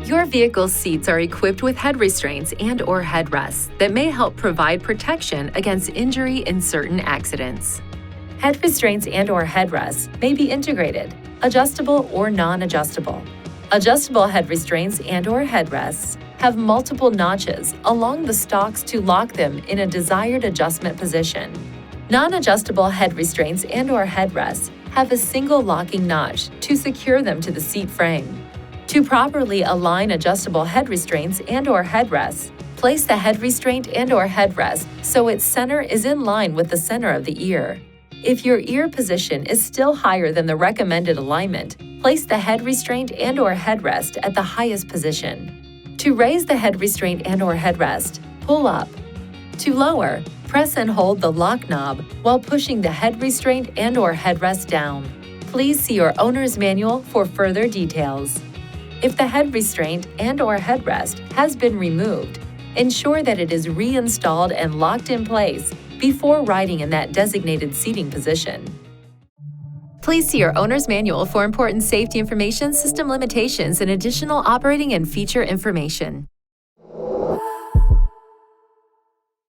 Your vehicle's seats are equipped with head restraints and/or headrests that may help provide protection against injury in certain accidents. Head restraints and/or headrests may be integrated, adjustable or non-adjustable. Adjustable head restraints and/or headrests have multiple notches along the stalks to lock them in a desired adjustment position. Non-adjustable head restraints and/or headrests have a single locking notch to secure them to the seat frame. To properly align adjustable head restraints and/or headrests, place the head restraint and/or headrest so its center is in line with the center of the ear. If your ear position is still higher than the recommended alignment, place the head restraint and/or headrest at the highest position. To raise the head restraint and/or headrest, pull up. To lower, press and hold the lock knob while pushing the head restraint and/or headrest down. Please see your owner's manual for further details. If the head restraint and/or headrest has been removed, ensure that it is reinstalled and locked in place before riding in that designated seating position. Please see your owner's manual for important safety information, system limitations, and additional operating and feature information.